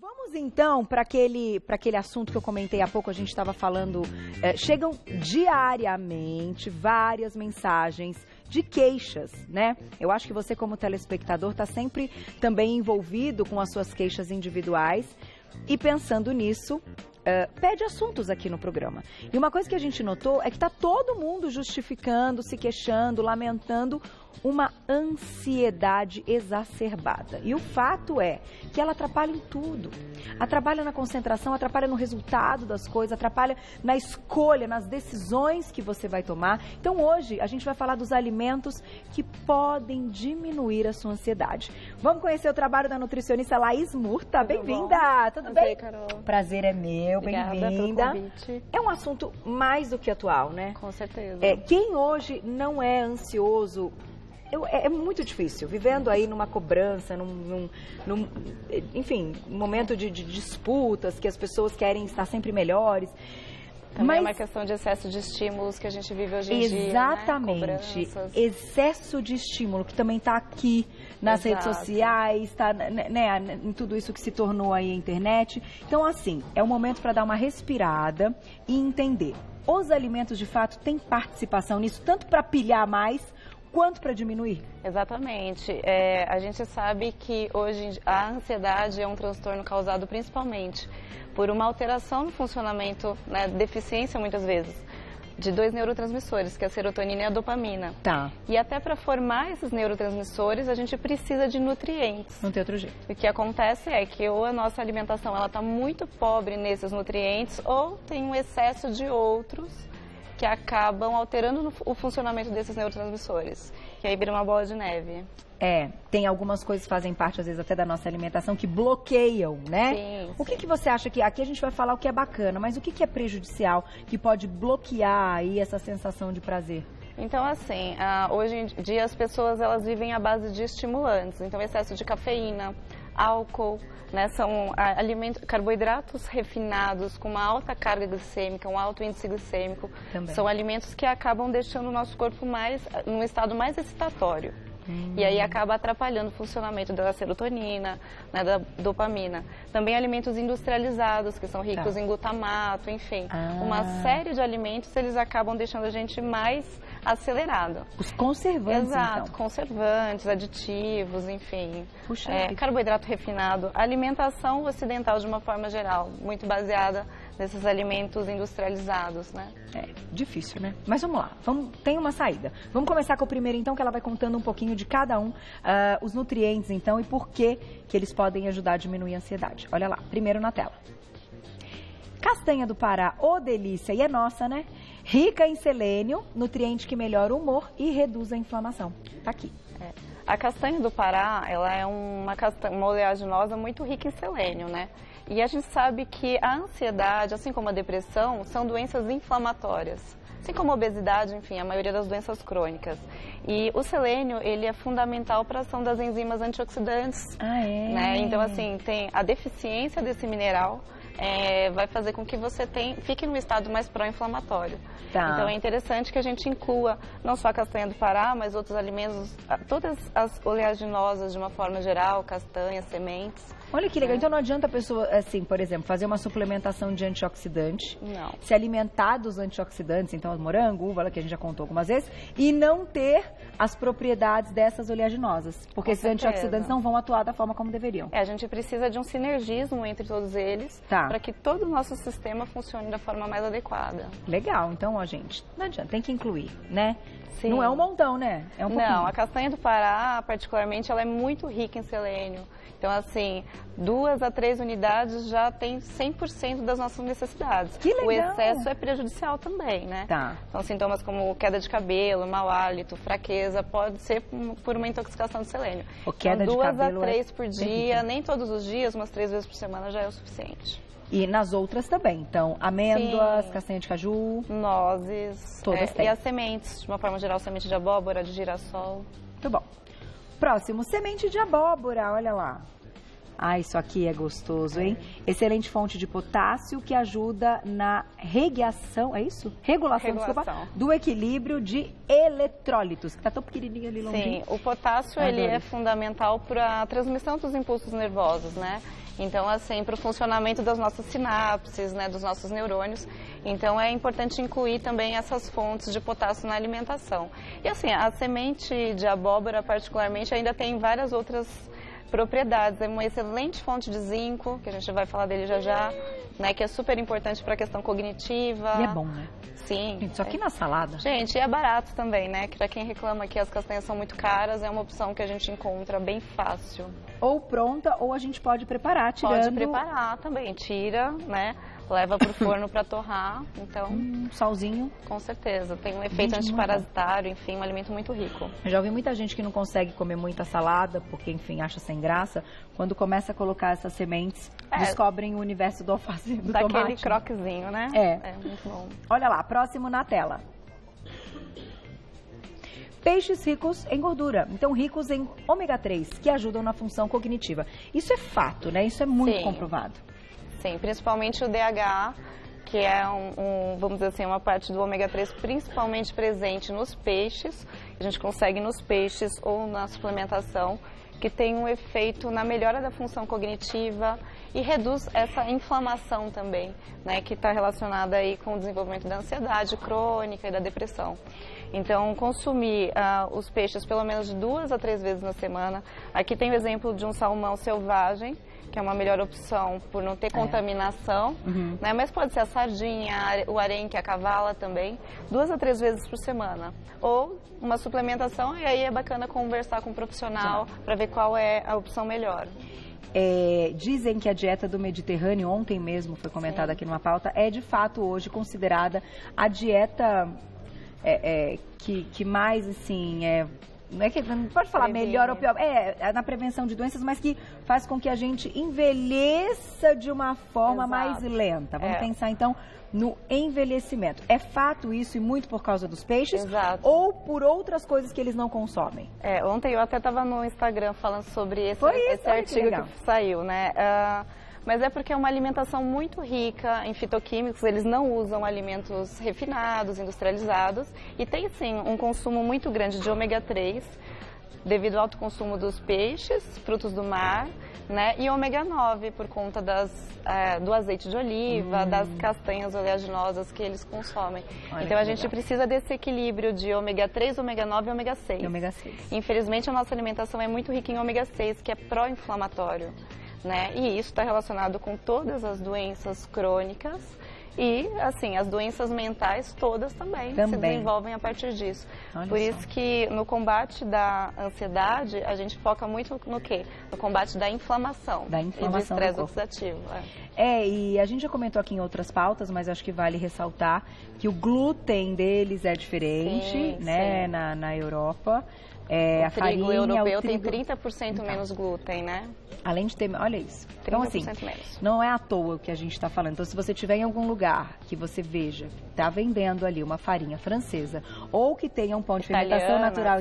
Vamos então para aquele assunto que eu comentei há pouco, a gente estava falando, chegam diariamente várias mensagens de queixas, né? Eu acho que você como telespectador está sempre também envolvido com as suas queixas individuais e pensando nisso, pede assuntos aqui no programa. E uma coisa que a gente notou é que está todo mundo justificando, se queixando, lamentando uma ansiedade exacerbada. E o fato é que ela atrapalha em tudo. Atrapalha na concentração, atrapalha no resultado das coisas, atrapalha na escolha, nas decisões que você vai tomar. Então hoje a gente vai falar dos alimentos que podem diminuir a sua ansiedade. Vamos conhecer o trabalho da nutricionista Laís Murta. Bem-vinda! Tudo bem? Carol. Prazer é meu, bem-vinda. É um assunto mais do que atual, né? Com certeza. Quem hoje não é ansioso, é muito difícil, vivendo aí numa cobrança, enfim, um momento de disputas, que as pessoas querem estar sempre melhores. Também é uma questão de excesso de estímulos que a gente vive hoje em dia, exatamente, né? Excesso de estímulo, que também está aqui nas redes sociais, está, né, em tudo isso que se tornou aí a internet. Então, assim, é o momento para dar uma respirada e entender. Os alimentos, de fato, têm participação nisso, tanto para pilhar mais, quanto para diminuir? Exatamente. A gente sabe que hoje a ansiedade é um transtorno causado principalmente por uma alteração no funcionamento, né, deficiência muitas vezes, de dois neurotransmissores, que é a serotonina e a dopamina. Tá. E até para formar esses neurotransmissores, a gente precisa de nutrientes. Não tem outro jeito. O que acontece é que ou a nossa alimentação ela está muito pobre nesses nutrientes, ou tem um excesso de outros que acabam alterando o funcionamento desses neurotransmissores, que aí vira uma bola de neve. Tem algumas coisas que fazem parte, às vezes, até da nossa alimentação, que bloqueiam, né? Sim, o que você acha que... Aqui a gente vai falar o que é bacana, mas o que é prejudicial, que pode bloquear aí essa sensação de prazer? Então, assim, hoje em dia as pessoas elas vivem à base de estimulantes, então excesso de cafeína, álcool, né, são carboidratos refinados com uma alta carga glicêmica, um alto índice glicêmico. Também. São alimentos que acabam deixando o nosso corpo num estado mais excitatório. E aí acaba atrapalhando o funcionamento da serotonina, né, da dopamina. Também alimentos industrializados, que são ricos em glutamato, enfim. Uma série de alimentos, eles acabam deixando a gente mais acelerado. Os conservantes, exato, então. Conservantes, aditivos, enfim. Puxa, carboidrato refinado. Alimentação ocidental, de uma forma geral, muito baseada nesses alimentos industrializados, né? Difícil, né? Mas vamos lá, tem uma saída. Vamos começar com o primeiro, então, que ela vai contando um pouquinho de cada um, os nutrientes, então, e por que eles podem ajudar a diminuir a ansiedade. Olha lá, primeiro na tela. Castanha do Pará, ô delícia, e é nossa, né? Rica em selênio, nutriente que melhora o humor e reduz a inflamação. Tá aqui. A castanha do Pará, ela é uma oleaginosa muito rica em selênio, né? E a gente sabe que a ansiedade, assim como a depressão, são doenças inflamatórias. Assim como a obesidade, enfim, a maioria das doenças crônicas. E o selênio, ele é fundamental para a ação das enzimas antioxidantes. Né? Então, assim, tem a deficiência desse mineral vai fazer com que você fique num estado mais pró-inflamatório. Tá. Então, é interessante que a gente inclua não só a castanha do Pará, mas outros alimentos, todas as oleaginosas de uma forma geral, castanhas, sementes. Olha que legal, então não adianta a pessoa, assim, por exemplo, fazer uma suplementação de antioxidante, não. Se alimentar dos antioxidantes, então morango, uva, que a gente já contou algumas vezes, e não ter as propriedades dessas oleaginosas, porque esses antioxidantes não vão atuar da forma como deveriam. A gente precisa de um sinergismo entre todos eles, para que todo o nosso sistema funcione da forma mais adequada. Legal, então, ó, gente, não adianta, tem que incluir, né? Sim. Não é um montão, né? É um pouquinho. Não, a castanha do Pará, particularmente, ela é muito rica em selênio. Então, assim, 2 a 3 unidades já tem 100% das nossas necessidades. Que legal! O excesso é prejudicial também, né? Tá. Então, sintomas como queda de cabelo, mau hálito, fraqueza, pode ser por uma intoxicação de selênio. Queda de cabelo 2 a 3 por dia, nem todos os dias, umas 3 vezes por semana já é o suficiente. E nas outras também, então, amêndoas, castanha de caju... Nozes, todas têm. E as sementes, de uma forma geral, semente de abóbora, de girassol. Muito bom. Próximo, semente de abóbora, olha lá. Isso aqui é gostoso, hein? Excelente fonte de potássio que ajuda na regulação, é isso? Regulação. Desculpa, do equilíbrio de eletrólitos, que tá tão pequenininho ali longinho. Sim, o potássio ele é fundamental para a transmissão dos impulsos nervosos, né? Então, assim, para o funcionamento das nossas sinapses, né, dos nossos neurônios. Então, é importante incluir também essas fontes de potássio na alimentação. E, assim, a semente de abóbora, particularmente, ainda tem várias outras propriedades. É uma excelente fonte de zinco, que a gente vai falar dele já já, né, que é super importante para a questão cognitiva. E é bom, né? Sim. Gente, só que na salada. Gente, e é barato também, né? Que para quem reclama que as castanhas são muito caras, é uma opção que a gente encontra bem fácil. Ou pronta, ou a gente pode preparar, tirando... Pode preparar também, tira, né? Leva pro forno para torrar, então... salzinho. Com certeza, tem um efeito antiparasitário, enfim, um alimento muito rico. Eu já ouvi muita gente que não consegue comer muita salada, porque, enfim, acha sem graça. Quando começa a colocar essas sementes, descobrem o universo do alface, do tomate. Daquele croquezinho, né? É. É muito bom. Olha lá, próximo na tela. Peixes ricos em gordura, então ricos em ômega 3, que ajudam na função cognitiva. Isso é fato, né? Isso é muito comprovado. Sim, principalmente o DHA, que é vamos dizer assim, uma parte do ômega 3 principalmente presente nos peixes. A gente consegue nos peixes ou na suplementação, que tem um efeito na melhora da função cognitiva e reduz essa inflamação também, né, que está relacionada aí com o desenvolvimento da ansiedade crônica e da depressão. Então, consumir os peixes pelo menos de 2 a 3 vezes na semana. Aqui tem o exemplo de um salmão selvagem, que é uma melhor opção por não ter contaminação, né? Mas pode ser a sardinha, o arenque, a cavala também, 2 a 3 vezes por semana. Ou uma suplementação, e aí é bacana conversar com um profissional para ver qual é a opção melhor. Dizem que a dieta do Mediterrâneo, ontem mesmo foi comentada aqui numa pauta, é de fato hoje considerada a dieta que mais, assim, não é que não pode falar melhor ou pior, na prevenção de doenças, mas que faz com que a gente envelheça de uma forma mais lenta. Vamos pensar então no envelhecimento. É fato isso e muito por causa dos peixes? Exato. Ou por outras coisas que eles não consomem? Ontem eu até estava no Instagram falando sobre esse artigo que saiu, né? Mas é porque é uma alimentação muito rica em fitoquímicos, eles não usam alimentos refinados, industrializados, e tem sim um consumo muito grande de ômega 3, devido ao alto consumo dos peixes, frutos do mar, né, e ômega 9 por conta do azeite de oliva, das castanhas oleaginosas que eles consomem. Então a gente precisa desse equilíbrio de ômega 3, ômega 9 e ômega 6. E ômega 6. Infelizmente a nossa alimentação é muito rica em ômega 6, que é pró-inflamatório. Né? E isso está relacionado com todas as doenças crônicas e, assim, as doenças mentais todas também se desenvolvem a partir disso. Por isso que no combate da ansiedade, a gente foca muito no quê? No combate da inflamação. E do estresse oxidativo. E a gente já comentou aqui em outras pautas, mas acho que vale ressaltar que o glúten deles é diferente, né, na Europa. O trigo europeu tem 30% menos glúten, né? Além de ter, olha isso. Então, assim, menos. não é à toa o que a gente está falando. Então, se você tiver em algum lugar que você veja, está vendendo ali uma farinha francesa, ou que tenha um pão de fermentação natural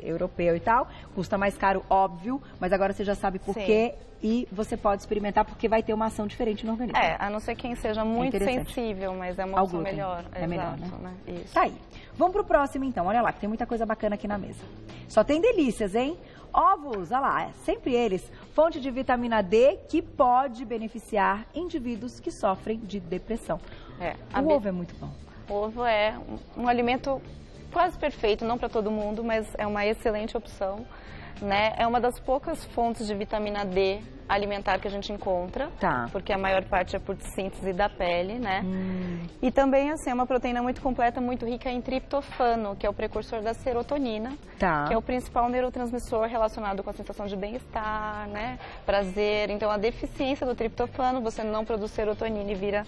europeu e tal, custa mais caro, óbvio, mas agora você já sabe por quê. E você pode experimentar porque vai ter uma ação diferente no organismo. A não ser quem seja muito sensível, mas é uma opção melhor. É melhor, né? Isso. Tá aí. Vamos pro próximo então, olha lá, que tem muita coisa bacana aqui na mesa. Só tem delícias, hein? Ovos, olha lá, sempre eles. Fonte de vitamina D que pode beneficiar indivíduos que sofrem de depressão. O ovo é muito bom. O ovo é um alimento quase perfeito, não para todo mundo, mas é uma excelente opção. Né? É uma das poucas fontes de vitamina D alimentar que a gente encontra, porque a maior parte é por síntese da pele, né? E também, assim, é uma proteína muito completa, muito rica em triptofano, que é o precursor da serotonina, que é o principal neurotransmissor relacionado com a sensação de bem-estar, né? Prazer. Então, a deficiência do triptofano, você não produz serotonina e vira...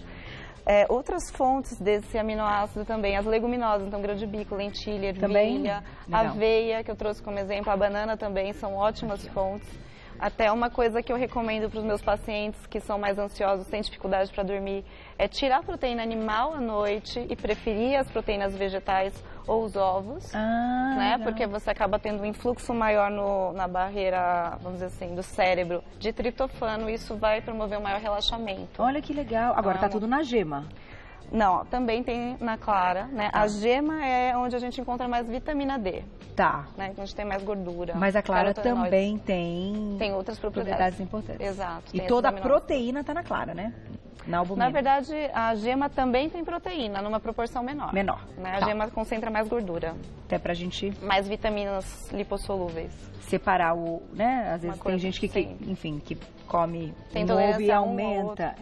outras fontes desse aminoácido também, as leguminosas, então grão de bico, lentilha, ervilha, aveia, que eu trouxe como exemplo, a banana também, são ótimas fontes. Até uma coisa que eu recomendo para os meus pacientes que são mais ansiosos, têm dificuldade para dormir, é tirar a proteína animal à noite e preferir as proteínas vegetais ou os ovos, né? Porque você acaba tendo um influxo maior na barreira, vamos dizer assim, do cérebro de triptofano e isso vai promover um maior relaxamento. Olha que legal. Agora tá tudo na gema. Não, também tem na clara, né? A gema é onde a gente encontra mais vitamina D. Tá. Né? Que a gente tem mais gordura. Mas a clara também tem... Tem outras propriedades importantes. Exato. E toda a proteína tá na clara, né? Na verdade, a gema também tem proteína, numa proporção menor. Menor. Né? A gema concentra mais gordura. Até pra gente... Mais vitaminas lipossolúveis. Separar o... né? Às vezes tem gente que, enfim, que come tem um ovo e aumenta,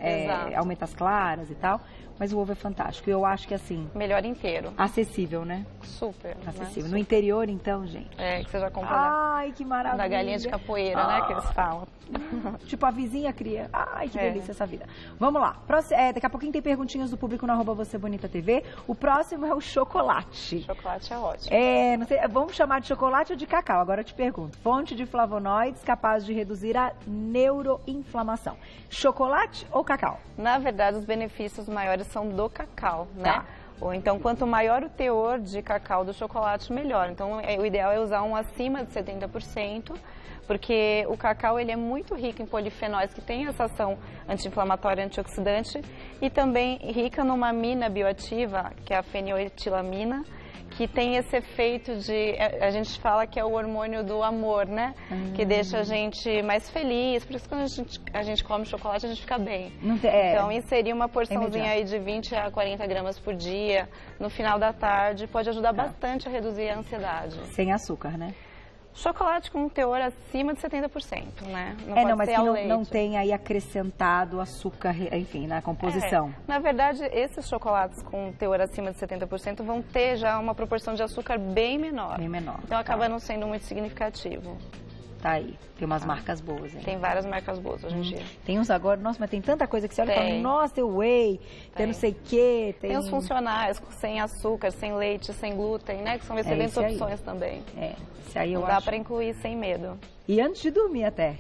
aumenta as claras e tal. Mas o ovo é fantástico. Eu acho que assim... Melhor inteiro. Acessível, né? Super. Acessível. Né? No interior, então, gente. É, que você já comprou. Ai, que maravilha. Da galinha de capoeira, né? Que eles falam. Tipo, a vizinha cria. Ai, que delícia essa vida. Vamos lá. Daqui a pouquinho tem perguntinhas do público no @VocêBonitaTV. O próximo é o chocolate. Chocolate é ótimo. Não sei, vamos chamar de chocolate ou de cacau? Agora eu te pergunto. Fonte de flavonoides capaz de reduzir a neuroinflamação. Chocolate ou cacau? Na verdade, os benefícios maiores são do cacau, né? Ou então, quanto maior o teor de cacau do chocolate, melhor. Então, o ideal é usar um acima de 70%, porque o cacau ele é muito rico em polifenóis, que tem essa ação anti-inflamatória e antioxidante, e também rica numa amina bioativa, que é a feniloetilamina, que tem esse efeito de, a gente fala que é o hormônio do amor, né? Que deixa a gente mais feliz, por isso quando a gente come chocolate a gente fica bem. Então inserir uma porçãozinha aí de 20 a 40 gramas por dia, no final da tarde, pode ajudar bastante a reduzir a ansiedade. Sem açúcar, né? Chocolate com um teor acima de 70%, né? Mas que não tem aí acrescentado açúcar, enfim, na composição. Na verdade, esses chocolates com teor acima de 70% vão ter já uma proporção de açúcar bem menor. Bem menor. Então acaba não sendo muito significativo. Tá aí. Tem umas marcas boas, hein? Tem várias marcas boas hoje em dia. Tem uns agora, nossa, mas tem tanta coisa que você olha e fala, nossa, tem whey, tem não sei o quê. Tem os funcionais, sem açúcar, sem leite, sem glúten, né? Que são excelentes opções também. Esse aí eu acho. Dá pra incluir sem medo. E antes de dormir até.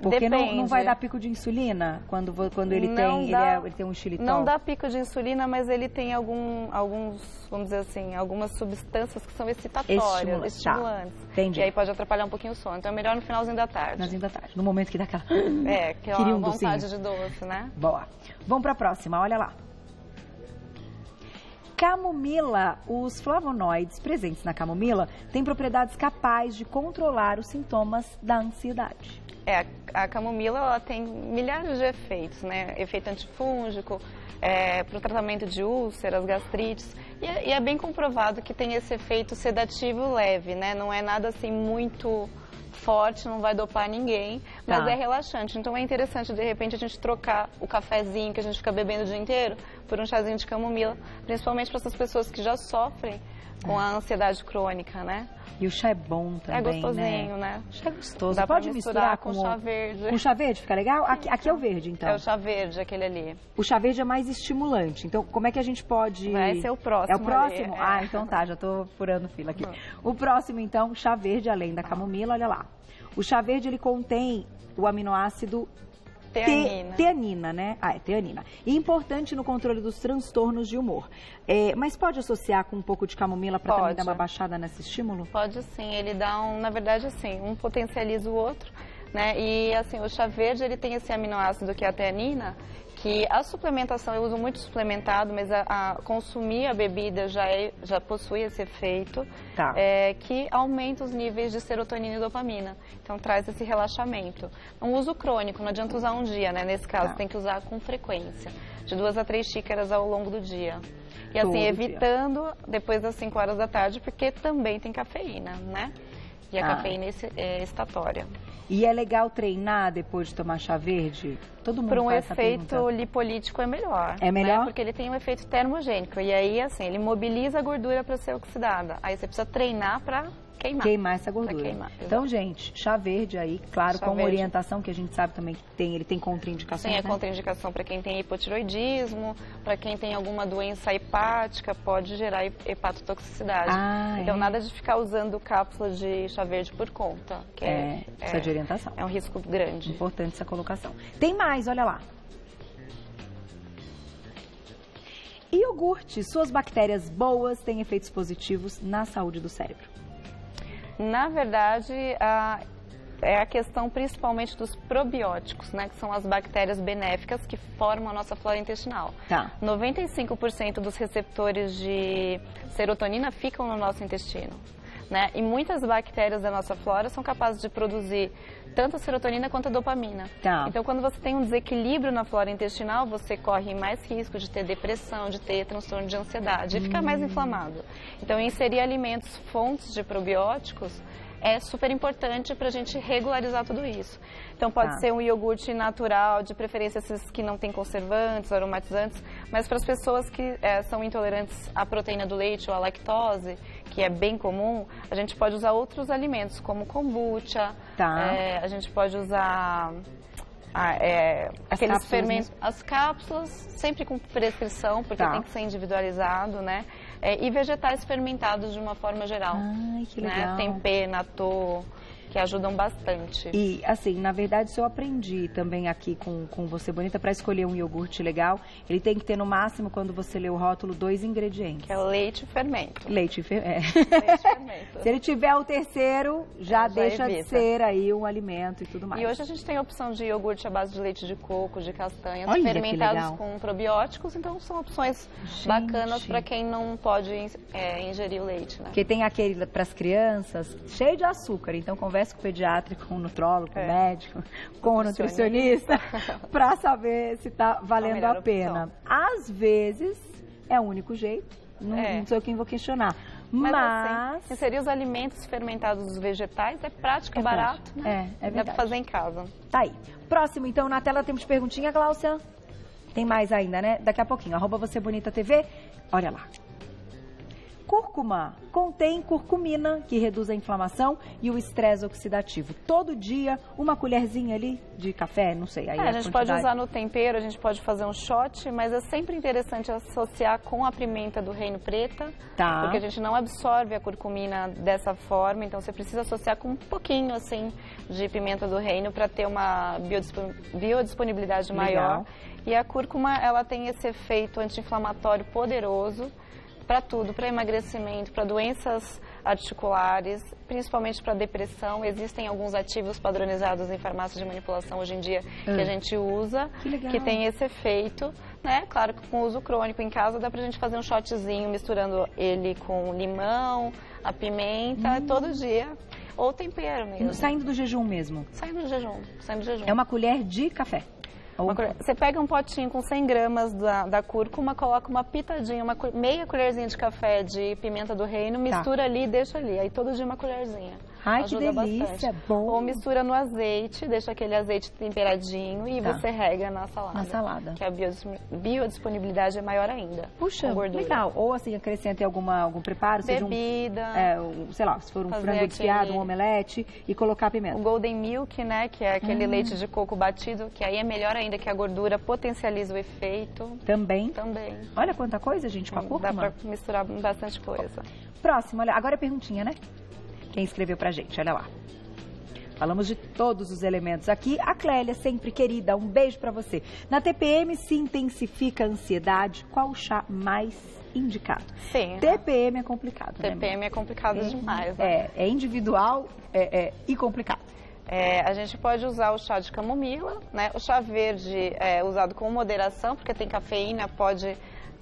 Porque não vai dar pico de insulina quando ele tem um xilitol? Não dá pico de insulina, mas ele tem alguns, vamos dizer assim, algumas substâncias que são excitatórias, estimulantes. Entendi. E aí pode atrapalhar um pouquinho o sono. Então é melhor no finalzinho da tarde. No finalzinho da tarde. No momento que dá aquela... aquela vontade de doce, né? Boa. Vamos pra próxima, olha lá. Camomila. Os flavonoides presentes na camomila têm propriedades capazes de controlar os sintomas da ansiedade. A camomila ela tem milhares de efeitos, né? Efeito antifúngico, para o tratamento de úlceras, gastrites. E é bem comprovado que tem esse efeito sedativo leve, né? Não é nada assim muito forte, não vai dopar ninguém, mas é relaxante. Então é interessante, de repente, a gente trocar o cafezinho que a gente fica bebendo o dia inteiro por um chazinho de camomila, principalmente para essas pessoas que já sofrem com a ansiedade crônica, né? E o chá é bom também, é gostosinho, né? O chá é gostoso. Dá Pode pra misturar com chá verde. Com chá verde fica legal? Aqui é o verde, então. É o chá verde, aquele ali. O chá verde é mais estimulante. Então, como é que a gente pode... Vai ser o próximo. É o próximo? Então tá, já tô furando fila aqui. O próximo, então, chá verde, além da camomila, olha lá. O chá verde, ele contém o aminoácido teanina, né? Teanina. E importante no controle dos transtornos de humor. Mas pode associar com um pouco de camomila para também dar uma baixada nesse estímulo? Pode sim, ele dá na verdade assim, um potencializa o outro, né? E assim, o chá verde, ele tem esse aminoácido que é a teanina, que a suplementação, eu uso muito suplementado, mas consumir a bebida já possui esse efeito, que aumenta os níveis de serotonina e dopamina. Então traz esse relaxamento. Um uso crônico, não adianta usar um dia, né? Nesse caso, tem que usar com frequência, de 2 a 3 xícaras ao longo do dia. E assim, evitando depois das 5 horas da tarde, porque também tem cafeína, né? E a cafeína é excitatória. E é legal treinar depois de tomar chá verde? Todo mundo Para um faz essa efeito pergunta. lipolítico é melhor. É melhor? Né? Porque ele tem um efeito termogênico. E aí, assim, ele mobiliza a gordura para ser oxidada. Aí você precisa treinar para queimar essa gordura. Então, gente, chá verde aí, claro, com orientação, que a gente sabe também que ele tem contraindicações. Sim, é contraindicação para quem tem hipotiroidismo, para quem tem alguma doença hepática, pode gerar hepatotoxicidade. Então, nada de ficar usando cápsula de chá verde por conta. Precisa de orientação. É um risco grande. Importante essa colocação. Tem mais, olha lá. Iogurte, suas bactérias boas têm efeitos positivos na saúde do cérebro. Na verdade, é a questão principalmente dos probióticos, né, que são as bactérias benéficas que formam a nossa flora intestinal. 95% dos receptores de serotonina ficam no nosso intestino, né, e muitas bactérias da nossa flora são capazes de produzir tanto a serotonina quanto a dopamina. Então, quando você tem um desequilíbrio na flora intestinal, você corre mais risco de ter depressão, de ter transtorno de ansiedade e ficar mais inflamado. Então, inserir alimentos fontes de probióticos é super importante para a gente regularizar tudo isso. Então, pode ser um iogurte natural, de preferência esses que não tem conservantes, aromatizantes, mas para as pessoas que são intolerantes à proteína do leite ou à lactose, que é bem comum, a gente pode usar outros alimentos, como kombucha, a gente pode usar aqueles fermentos, as cápsulas, sempre com prescrição, porque tem que ser individualizado, né? E vegetais fermentados de uma forma geral. Ai, que legal. Né? Tempê, natô, que ajudam bastante. E, assim, na verdade, se eu aprendi também aqui com Você Bonita, para escolher um iogurte legal, ele tem que ter, no máximo, quando você lê o rótulo, 2 ingredientes. Que é o leite e fermento. Leite e fermento. Leite e fermento. Se ele tiver o terceiro, já deixa de ser aí um alimento e tudo mais. E hoje a gente tem a opção de iogurte à base de leite de coco, de castanhas, Olha, fermentados com probióticos, então são opções bacanas para quem não pode ingerir o leite, né? Porque tem aquele para as crianças, cheio de açúcar, então converse com o pediatra, com o nutrólogo, com o médico, com o nutricionista, para saber se está valendo a pena. Às vezes, é o único jeito, não sou eu quem vou questionar. Mas assim, inserir os alimentos fermentados dos vegetais é prático, é barato, né? É verdade. Dá para fazer em casa. Tá aí. Próximo, então, na tela temos perguntinha, Gláucia? Tem mais ainda, né? Daqui a pouquinho. @VocêBonitaTV. Olha lá. Cúrcuma contém curcumina, que reduz a inflamação e o estresse oxidativo. Todo dia, uma colherzinha ali de café, não sei. Aí a gente pode usar no tempero, a gente pode fazer um shot, mas é sempre interessante associar com a pimenta do reino preta, porque a gente não absorve a curcumina dessa forma, então você precisa associar com um pouquinho, assim, de pimenta do reino para ter uma biodisponibilidade maior. E a cúrcuma, ela tem esse efeito anti-inflamatório poderoso, para tudo, para emagrecimento, para doenças articulares, principalmente para depressão. Existem alguns ativos padronizados em farmácias de manipulação hoje em dia que a gente usa, que tem esse efeito, né? Claro que com uso crônico em casa dá pra gente fazer um shotzinho misturando ele com limão, a pimenta, todo dia. Ou tempero mesmo. Saindo do jejum mesmo? Saindo do jejum, saindo do jejum. É uma colher de café? Você pega um potinho com 100 gramas da cúrcuma, coloca uma pitadinha, meia colherzinha de café de pimenta do reino, mistura ali e deixa ali. Aí todo dia uma colherzinha. Ai, ajuda que delícia, bom. Ou mistura no azeite, deixa aquele azeite temperadinho e você rega na salada. Na salada. Que a biodisponibilidade é maior ainda. Puxa, legal. Ou assim, acrescenta algum preparo, bebida. Seja sei lá, se for um frango desfiado, um omelete e colocar pimenta. O golden milk, né, que é aquele leite de coco batido, que aí é melhor ainda, que a gordura potencializa o efeito. Também? Também. Olha quanta coisa, gente, com a cúrcuma. Dá pra misturar bastante coisa. Próximo, olha, agora é perguntinha, né? Quem escreveu pra gente, olha lá. Falamos de todos os elementos aqui. A Clélia, sempre querida, um beijo pra você. Na TPM se intensifica a ansiedade. Qual o chá mais indicado? Sim. TPM é complicado, TPM é complicado demais, né? É individual e complicado. A gente pode usar o chá de camomila, né? O chá verde é usado com moderação, porque tem cafeína, pode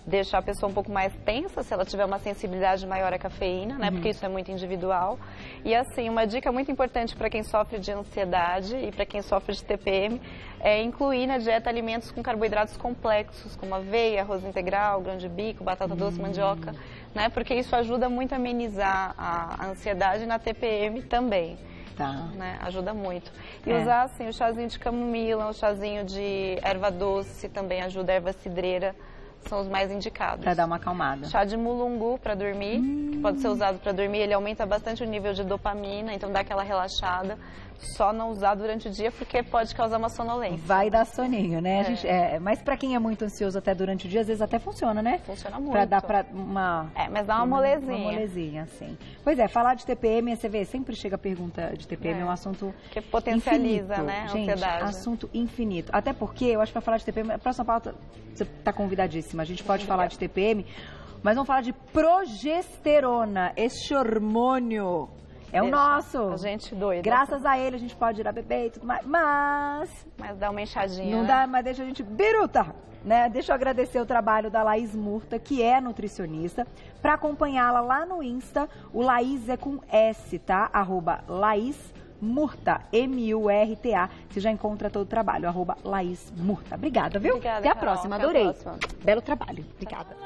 deixar a pessoa um pouco mais tensa se ela tiver uma sensibilidade maior à cafeína, né? Porque isso é muito individual. E assim, uma dica muito importante para quem sofre de ansiedade e para quem sofre de TPM é incluir na dieta alimentos com carboidratos complexos, como aveia, arroz integral, grão de bico, batata doce, mandioca, né? Porque isso ajuda muito a amenizar a ansiedade na TPM também. Né? Ajuda muito. E usar assim, o chazinho de camomila, o chazinho de erva doce também ajuda, erva cidreira. São os mais indicados. Para dar uma acalmada. Chá de mulungu para dormir, que pode ser usado para dormir. Ele aumenta bastante o nível de dopamina, então dá aquela relaxada. Só não usar durante o dia, porque pode causar uma sonolência. Vai dar soninho, né? Mas para quem é muito ansioso até durante o dia, às vezes até funciona, né? Funciona muito. Para dar uma... mas dá uma molezinha. Uma molezinha, sim. Pois é, falar de TPM, você vê, sempre chega a pergunta de TPM, é um assunto que potencializa, infinito, né, a gente, ansiedade. Assunto infinito. Até porque, eu acho que para falar de TPM, a próxima pauta, você está convidadíssima. A gente pode falar de TPM, mas vamos falar de progesterona, esse hormônio. É o nosso. A gente doida. Graças a ele a gente pode ir a beber e tudo mais, mas dá uma enxadinha, não dá, mas deixa a gente biruta, né? Deixa eu agradecer o trabalho da Laís Murta, que é nutricionista. Para acompanhá-la lá no Insta, o Laís é com S, tá? @Laís Murta, M-U-R-T-A. Você já encontra todo o trabalho, @Laís Murta. Obrigada, viu? Obrigada, Até a Carol. próxima, Até a adorei. próxima. Belo trabalho. Obrigada.